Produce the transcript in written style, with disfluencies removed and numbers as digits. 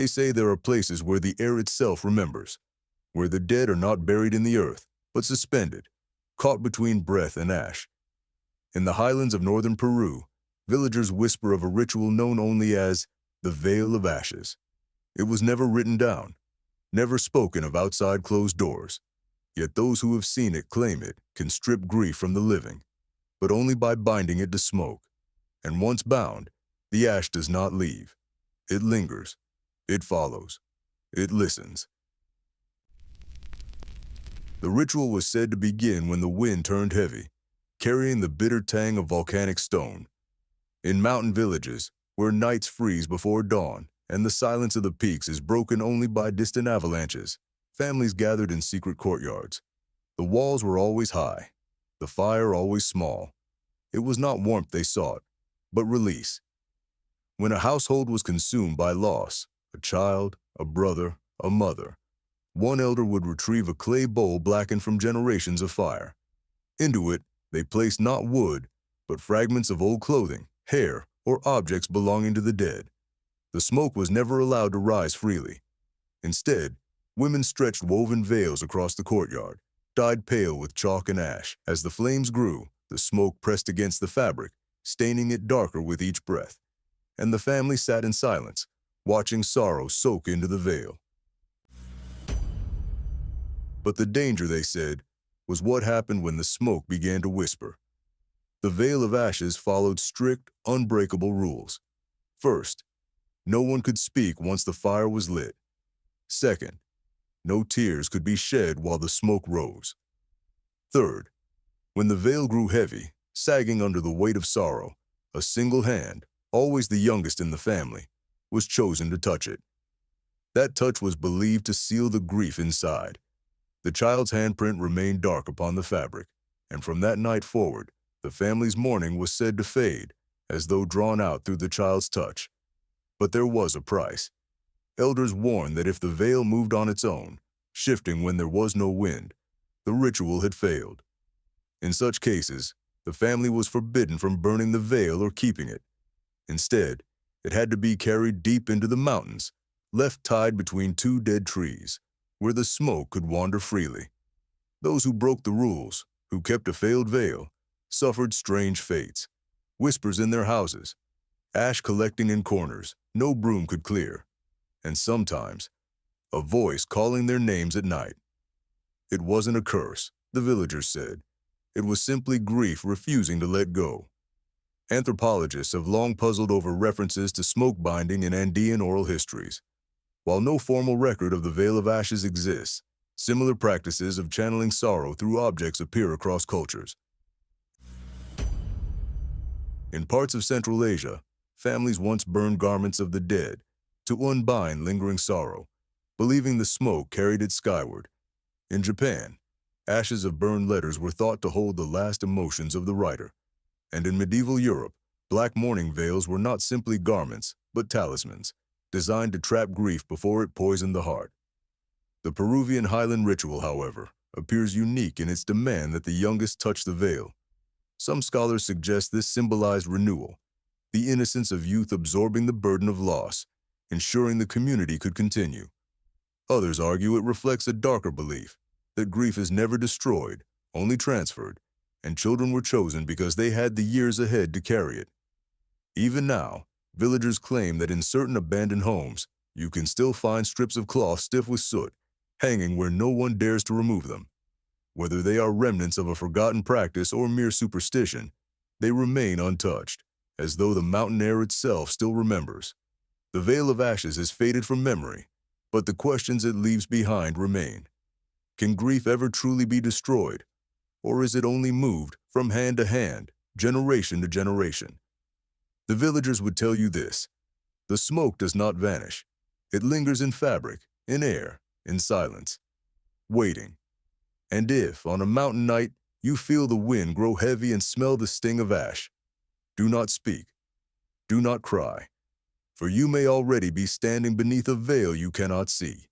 They say there are places where the air itself remembers, where the dead are not buried in the earth, but suspended, caught between breath and ash. In the highlands of northern Peru, villagers whisper of a ritual known only as the Veil of Ashes. It was never written down, never spoken of outside closed doors. Yet those who have seen it claim it can strip grief from the living, but only by binding it to smoke. And once bound, the ash does not leave. It lingers. It follows. It listens. The ritual was said to begin when the wind turned heavy, carrying the bitter tang of volcanic stone. In mountain villages, where nights freeze before dawn and the silence of the peaks is broken only by distant avalanches, families gathered in secret courtyards. The walls were always high, the fire always small. It was not warmth they sought, but release. When a household was consumed by loss, a child, a brother, a mother, one elder would retrieve a clay bowl blackened from generations of fire. Into it, they placed not wood, but fragments of old clothing, hair, or objects belonging to the dead. The smoke was never allowed to rise freely. Instead, women stretched woven veils across the courtyard, dyed pale with chalk and ash. As the flames grew, the smoke pressed against the fabric, staining it darker with each breath. And the family sat in silence, watching sorrow soak into the veil. But the danger, they said, was what happened when the smoke began to whisper. The Veil of Ashes followed strict, unbreakable rules. First, no one could speak once the fire was lit. Second, no tears could be shed while the smoke rose. Third, when the veil grew heavy, sagging under the weight of sorrow, a single hand, always the youngest in the family, was chosen to touch it. That touch was believed to seal the grief inside. The child's handprint remained dark upon the fabric, and from that night forward, the family's mourning was said to fade, as though drawn out through the child's touch. But there was a price. Elders warned that if the veil moved on its own, shifting when there was no wind, the ritual had failed. In such cases, the family was forbidden from burning the veil or keeping it. Instead, it had to be carried deep into the mountains, left tied between two dead trees, where the smoke could wander freely. Those who broke the rules, who kept a failed veil, suffered strange fates. Whispers in their houses, ash collecting in corners no broom could clear, and sometimes a voice calling their names at night. It wasn't a curse, the villagers said. It was simply grief refusing to let go. Anthropologists have long puzzled over references to smoke binding in Andean oral histories. While no formal record of the Veil of Ashes exists, similar practices of channeling sorrow through objects appear across cultures. In parts of Central Asia, families once burned garments of the dead to unbind lingering sorrow, believing the smoke carried it skyward. In Japan, ashes of burned letters were thought to hold the last emotions of the writer. And in medieval Europe, black mourning veils were not simply garments, but talismans, designed to trap grief before it poisoned the heart. The Peruvian highland ritual, however, appears unique in its demand that the youngest touch the veil. Some scholars suggest this symbolized renewal, the innocence of youth absorbing the burden of loss, ensuring the community could continue. Others argue it reflects a darker belief, that grief is never destroyed, only transferred, and children were chosen because they had the years ahead to carry it. Even now, villagers claim that in certain abandoned homes, you can still find strips of cloth stiff with soot, hanging where no one dares to remove them. Whether they are remnants of a forgotten practice or mere superstition, they remain untouched, as though the mountain air itself still remembers. The Veil of Ashes has faded from memory, but the questions it leaves behind remain. Can grief ever truly be destroyed? Or is it only moved from hand to hand, generation to generation? The villagers would tell you this: the smoke does not vanish. It lingers in fabric, in air, in silence, waiting. And if, on a mountain night, you feel the wind grow heavy and smell the sting of ash, do not speak, do not cry, for you may already be standing beneath a veil you cannot see.